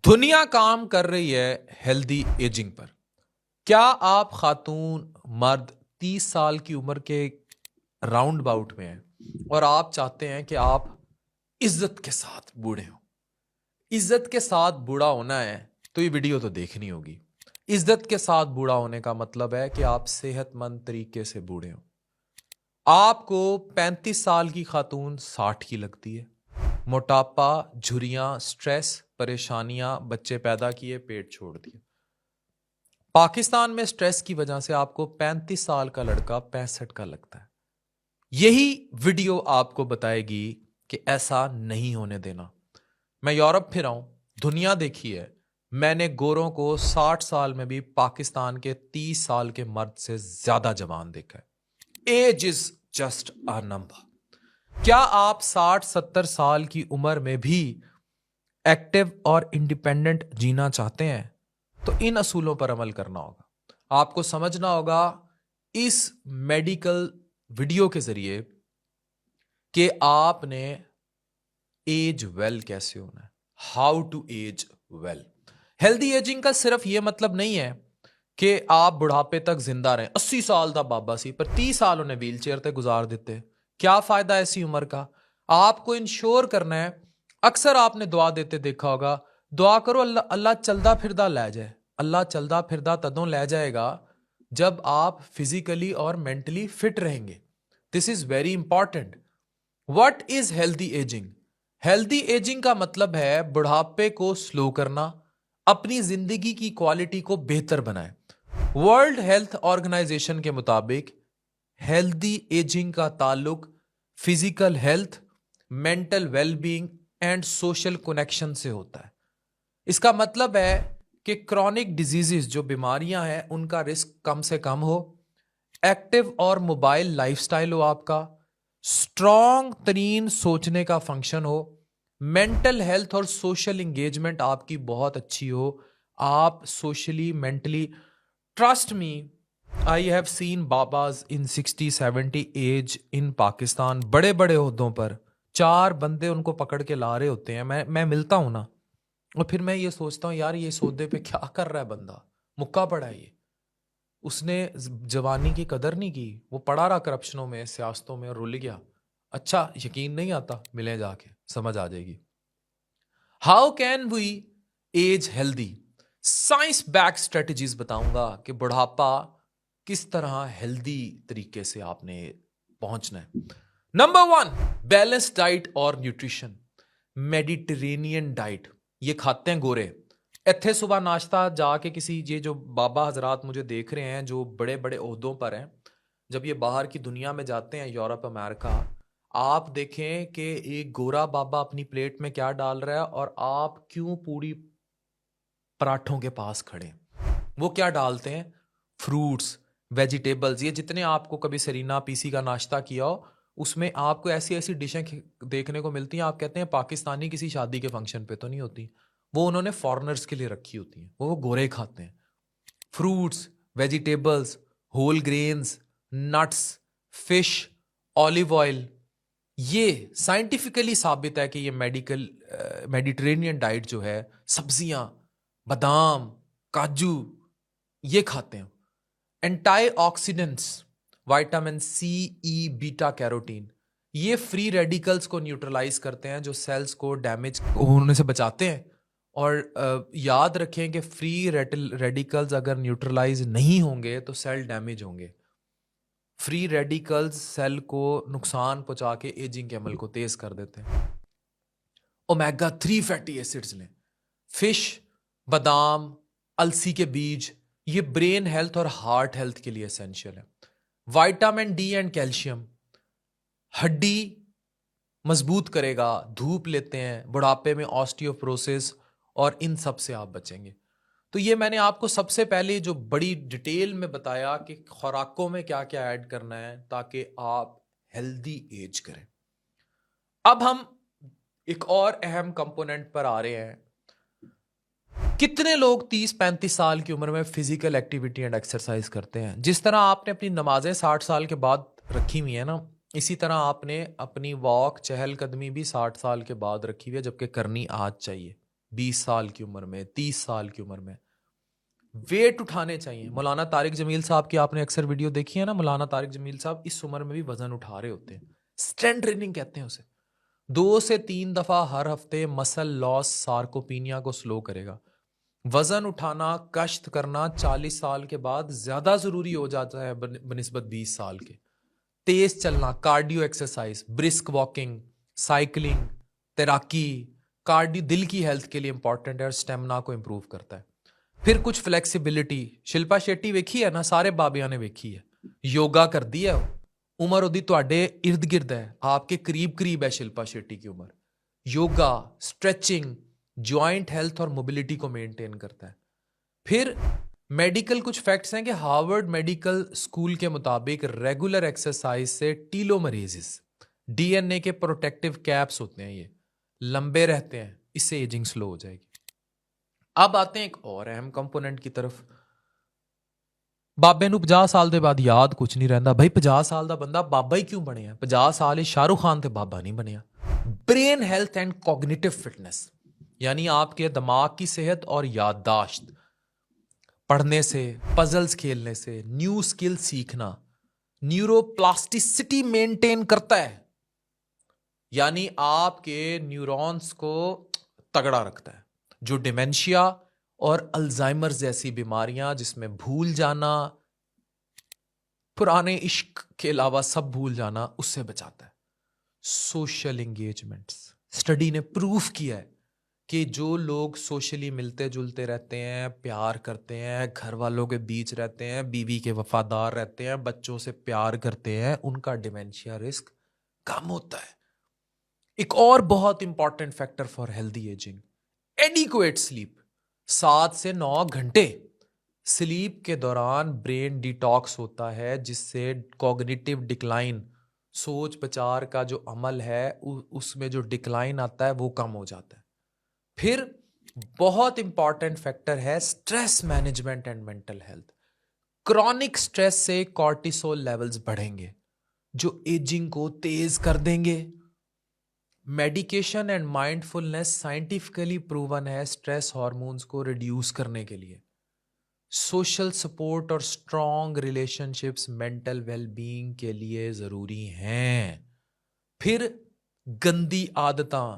दुनिया काम कर रही है हेल्दी एजिंग पर। क्या आप खातून मर्द 30 साल की उम्र के राउंड बाउट में हैं और आप चाहते हैं कि आप इज्जत के साथ बूढ़े हो। इज्जत के साथ बूढ़ा होना है तो ये वीडियो तो देखनी होगी। इज्जत के साथ बूढ़ा होने का मतलब है कि आप सेहतमंद तरीके से बूढ़े हो। आपको 35 साल की खातून 60 की लगती है। मोटापा, झुर्रियां, स्ट्रेस, परेशानियां, बच्चे पैदा किए, पेट छोड़ दिया। पाकिस्तान में स्ट्रेस की वजह से आपको 35 साल का लड़का 65 का लगता है। यही वीडियो आपको बताएगी कि ऐसा नहीं होने देना। मैं यूरोप फिरा हूं, दुनिया देखी है। मैंने गोरों को 60 साल में भी पाकिस्तान के 30 साल के मर्द से ज्यादा जवान देखा है। Age is just a number. क्या आप 60-70 साल की उम्र में भी एक्टिव और इंडिपेंडेंट जीना चाहते हैं तो इन असूलों पर अमल करना होगा। आपको समझना होगा इस मेडिकल वीडियो के जरिए कि आपने एज वेल कैसे होना है, how to age well. Healthy ageing का सिर्फ यह मतलब नहीं है कि आप बुढ़ापे तक जिंदा रहें। 80 साल दा बाबा सी पर 30 साल उन्हें व्हील चेयर तक गुजार देते। क्या फायदा ऐसी उम्र का। आपको इंश्योर करना है। अक्सर आपने दुआ देते देखा होगा, दुआ करो अल्लाह अल्लाह चलदा फिरदा ले जाए। अल्लाह चलदा फिरदा तदों ले जाएगा जब आप फिजिकली और मेंटली फिट रहेंगे। This is very important. What is healthy ageing. Healthy ageing का मतलब है बुढ़ापे को स्लो करना, अपनी जिंदगी की क्वालिटी को बेहतर बनाएं। वर्ल्ड हेल्थ ऑर्गेनाइजेशन के मुताबिक हेल्दी एजिंग का ताल्लुक physical health, mental wellbeing and social connection से होता है। इसका मतलब है कि क्रॉनिक डिजीजेस जो बीमारियां हैं उनका रिस्क कम से कम हो, एक्टिव और मोबाइल लाइफस्टाइल हो आपका, स्ट्रॉन्ग तरीन सोचने का फंक्शन हो, मेंटल हेल्थ और सोशल इंगेजमेंट आपकी बहुत अच्छी हो, आप socially mentally, trust me, I have seen babas in 60-70 age in Pakistan, बड़े बड़े ओहदों पर। 4 बंदे उनको पकड़ के ला रहे होते हैं। मैं मिलता हूं ना, और फिर मैं ये सोचता हूँ यार ये सौदे पे क्या कर रहा है बंदा, मुक्का पड़ा है ये। उसने जवानी की कदर नहीं की, वो पड़ा रहा करप्शनों में, सियासतों में और रुल गया। अच्छा यकीन नहीं आता, मिले जाके समझ आ जाएगी। How can we age healthy. Science back strategies बताऊंगा कि बुढ़ापा किस तरह हेल्दी तरीके से आपने पहुंचना है। नंबर 1, बैलेंस डाइट और न्यूट्रिशन। मेडिटेरेनियन डाइट ये खाते हैं गोरे। इत्थे सुबह नाश्ता जाके किसी, ये जो बाबा हजरात मुझे देख रहे हैं जो बड़े बड़े ओहदों पर हैं, जब ये बाहर की दुनिया में जाते हैं, यूरोप अमेरिका, आप देखें कि एक गोरा बाबा अपनी प्लेट में क्या डाल रहा है और आप क्यों पूरी पराठों के पास खड़े। वो क्या डालते हैं, फ्रूट्स, वेजिटेबल्स। ये जितने आपको कभी सरीना पीसी का नाश्ता किया हो उसमें आपको ऐसी ऐसी डिशें देखने को मिलती हैं, आप कहते हैं पाकिस्तानी किसी शादी के फंक्शन पे तो नहीं होती। वो उन्होंने फॉरेनर्स के लिए रखी होती हैं, वो गोरे खाते हैं। Fruits, vegetables, whole grains, nuts, fish, olive oil. ये साइंटिफिकली साबित है कि ये मेडिटेरेनियन डाइट जो है, सब्जियां, बादाम, काजू, ये खाते हैं। एंटीऑक्सीडेंट्स, विटामिन सी, ई, बीटा कैरोटीन, ये फ्री रेडिकल्स को न्यूट्रलाइज करते हैं जो सेल्स को डैमेज होने से बचाते हैं। और याद रखें कि फ्री रेडिकल्स अगर न्यूट्रलाइज नहीं होंगे तो सेल डैमेज होंगे। फ्री रेडिकल्स सेल को नुकसान पहुंचा के एजिंग के अमल को तेज कर देते हैं। ओमेगा 3 फैटी एसिड्स लें। फिश, बादाम, अलसी के बीज, ये ब्रेन हेल्थ और हार्ट हेल्थ के लिए एसेंशियल है। विटामिन डी एंड कैल्शियम हड्डी मजबूत करेगा। धूप लेते हैं, बुढ़ापे में ऑस्टियोपोरोसिस और इन सब से आप बचेंगे। तो ये मैंने आपको सबसे पहले जो बड़ी डिटेल में बताया कि खुराकों में क्या क्या ऐड करना है ताकि आप हेल्दी एज करें। अब हम एक और अहम कंपोनेंट पर आ रहे हैं। कितने लोग 30-35 साल की उम्र में फिजिकल एक्टिविटी एंड एक्सरसाइज करते हैं। जिस तरह आपने अपनी नमाजें 60 साल के बाद रखी हुई है ना, इसी तरह आपने अपनी वॉक चहलकदमी भी 60 साल के बाद रखी हुई है, जबकि करनी आज चाहिए। 20 साल की उम्र में, 30 साल की उम्र में वेट उठाने चाहिए। मौलाना तारिक जमील साहब की आपने अक्सर वीडियो देखी है ना, मौलाना तारिक जमील साहब इस उम्र में भी वजन उठा रहे होते हैं। स्ट्रेंथ ट्रेनिंग कहते हैं उसे। 2 से 3 दफा हर हफ्ते मसल लॉस सार्कोपीनिया को स्लो करेगा। वजन उठाना, कश्त करना 40 साल के बाद ज्यादा जरूरी हो जाता है बनिस्बत 20 साल के। तेज चलना, cardio exercise, brisk walking, cycling, तैराकी, कार्डियो दिल की हेल्थ के लिए इंपॉर्टेंट है और स्टेमिना को इंप्रूव करता है। फिर कुछ फ्लेक्सिबिलिटी, शिल्पा शेट्टी वेखी है ना, सारे बाबिया ने वेखी है, योगा कर दी है। उम्र ओदी तुहाडे इर्द गिर्द है, आपके करीब करीब है शिल्पा शेट्टी की उम्र। योगा, स्ट्रेचिंग जॉइंट हेल्थ और मोबिलिटी को मेंटेन करता है। फिर मेडिकल कुछ फैक्ट्स हैं कि हार्वर्ड मेडिकल स्कूल के मुताबिक रेगुलर एक्सरसाइज से टीलोमरेसिस, डीएनए के प्रोटेक्टिव कैप्स होते हैं, ये लंबे रहते हैं, इससे एजिंग स्लो हो जाएगी। अब आते हैं एक और अहम कंपोनेंट की तरफ। बाबे ਨੂੰ 50 ਸਾਲ ਦੇ ਬਾਅਦ ਯਾਦ ਕੁਝ ਨਹੀਂ ਰਹਿੰਦਾ ਭਾਈ। 50 ਸਾਲ ਦਾ ਬੰਦਾ ਬਾਬਾ ਹੀ ਕਿਉਂ ਬਣਿਆ? 50 ਸਾਲ ही शाहरुख खान ਤੇ बाबा नहीं बनया। Brain health and cognitive fitness, यानी आपके दिमाग की सेहत और याददाश्त, पढ़ने से, पजल्स खेलने से, न्यू स्किल सीखना न्यूरोप्लास्टिसिटी मेंटेन करता है, यानी आपके न्यूरॉन्स को तगड़ा रखता है। जो डिमेंशिया और अल्जाइमर जैसी बीमारियां जिसमें भूल जाना, पुराने इश्क के अलावा सब भूल जाना, उससे बचाता है। सोशल एंगेजमेंट्स, स्टडी ने प्रूफ किया है कि जो लोग सोशली मिलते जुलते रहते हैं, प्यार करते हैं, घर वालों के बीच रहते हैं, बीवी के वफादार रहते हैं, बच्चों से प्यार करते हैं, उनका डिमेंशिया रिस्क कम होता है। एक और बहुत important factor for healthy ageing, adequate sleep. 7 से 9 घंटे स्लीप के दौरान ब्रेन डिटॉक्स होता है, जिससे कॉग्निटिव डिक्लाइन, सोच विचार का जो अमल है उसमें जो डिक्लाइन आता है वो कम हो जाता है। फिर बहुत इंपॉर्टेंट फैक्टर है stress management and mental health. Chronic stress से कॉर्टिसोल लेवल्स बढ़ेंगे जो एजिंग को तेज कर देंगे। Medication and mindfulness scientifically proven है स्ट्रेस हार्मोन्स को रिड्यूस करने के लिए। सोशल सपोर्ट और स्ट्रॉन्ग रिलेशनशिप्स मेंटल वेलबींग के लिए जरूरी हैं। फिर गंदी आदतां,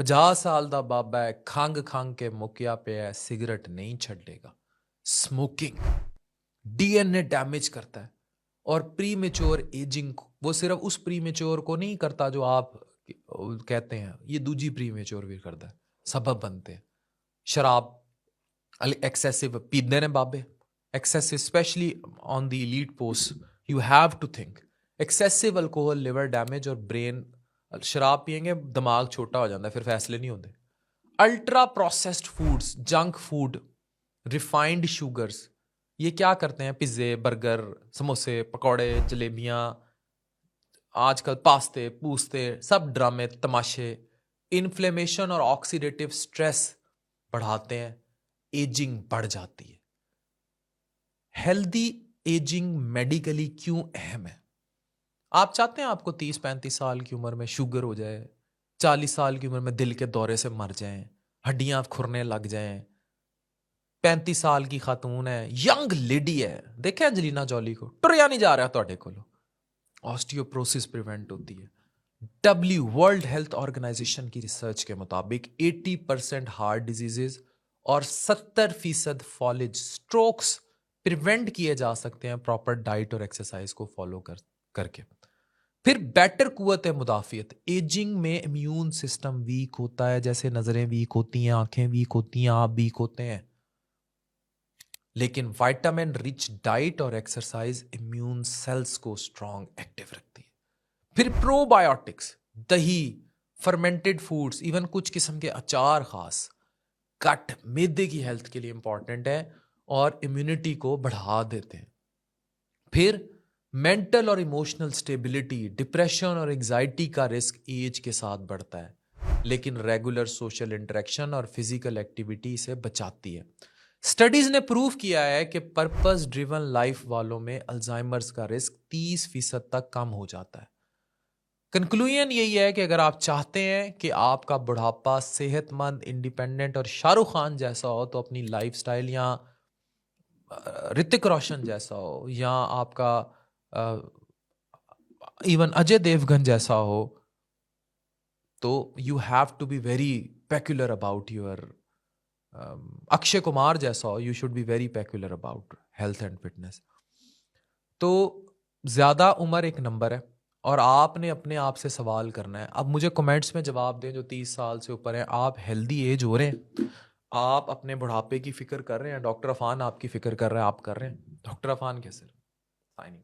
50 साल दा बाबा है, खंग खंग के मुकिया पे है, सिगरेट नहीं छड़ेगा। स्मोकिंग डीएनए डैमेज करता है और प्रीमेच्योर एजिंग, वो सिर्फ उस प्रीमेच्योर को नहीं करता जो आप कहते हैं, ये दूजी प्रीमेच्योर भी करता है, सबब बनते हैं। शराब एक्सेसिव पीते ने बाबे, excessive specially on the elite post, you have to think. Excessive alcohol liver damage और ब्रेन, शराब पियेंगे दिमाग छोटा हो जाता है, फिर फैसले नहीं होते। Ultra processed foods, junk food, refined sugars, ये क्या करते हैं? पिज्जे, बर्गर, समोसे, पकौड़े, जलेबियां, आजकल पास्ते पूस्ते, सब ड्रामे तमाशे, इन्फ्लेमेशन और ऑक्सीडेटिव स्ट्रेस बढ़ाते हैं, एजिंग बढ़ जाती है। हेल्दी एजिंग मेडिकली क्यों अहम है? आप चाहते हैं आपको 30-35 साल की उम्र में शुगर हो जाए, 40 साल की उम्र में दिल के दौरे से मर जाएं, हड्डियां खुरने लग जाएं। 35 साल की खातून है, यंग लेडी है, देखे अंजलिना जॉली को, टुरिया नहीं जा रहा ਤੁਹਾਡੇ ਕੋਲੋਂ, ऑस्टियोप्रोसिस प्रिवेंट होती है। वर्ल्ड हेल्थ ऑर्गेनाइजेशन की रिसर्च के मुताबिक 80% हार्ट डिजीजेज और 70% फॉलेज स्ट्रोक्स प्रिवेंट किए जा सकते हैं प्रॉपर डाइट और एक्सरसाइज को फॉलो करके। फिर बेटर कुव्वत मुदाफियत, एजिंग में इम्यून सिस्टम वीक होता है, जैसे नजरें वीक होती हैं, आंखें वीक होती हैं, आप वीक होते हैं, लेकिन विटामिन रिच डाइट और एक्सरसाइज इम्यून सेल्स को स्ट्रांग एक्टिव रखती है। फिर प्रोबायोटिक्स, दही, फर्मेंटेड फूड्स, इवन कुछ किस्म के अचार, खास कट मैदे की हेल्थ के लिए इंपॉर्टेंट है और इम्यूनिटी को बढ़ा देते हैं। फिर मेंटल और इमोशनल स्टेबिलिटी, डिप्रेशन और एंजाइटी का रिस्क एज के साथ बढ़ता है, लेकिन रेगुलर सोशल इंटरेक्शन और फिजिकल एक्टिविटी से बचाती है। स्टडीज ने प्रूव किया है कि पर्पस ड्रिवन लाइफ वालों में अल्जाइमर्स का रिस्क 30% तक कम हो जाता है। कंक्लूजन यही है कि अगर आप चाहते हैं कि आपका बुढ़ापा सेहतमंद, इंडिपेंडेंट और शाहरुख खान जैसा हो, तो अपनी लाइफस्टाइल या ऋतिक रोशन जैसा हो, या आपका इवन अजय देवगन जैसा हो, तो you have to be very peculiar about your Akshay Kumar जैसा हो, you should be very peculiar about health and fitness. तो ज़्यादा उम्र एक नंबर है और आपने अपने आप से सवाल करना है। अब मुझे कमेंट्स में जवाब दें जो 30 साल से ऊपर हैं, आप हेल्दी एज हो रहे हैं, आप अपने बुढ़ापे की फ़िक्र कर रहे हैं, डॉक्टर अफान आपकी फ़िक्र कर रहे हैं, आप कर रहे हैं? डॉक्टर अफान कैसे साइनिंग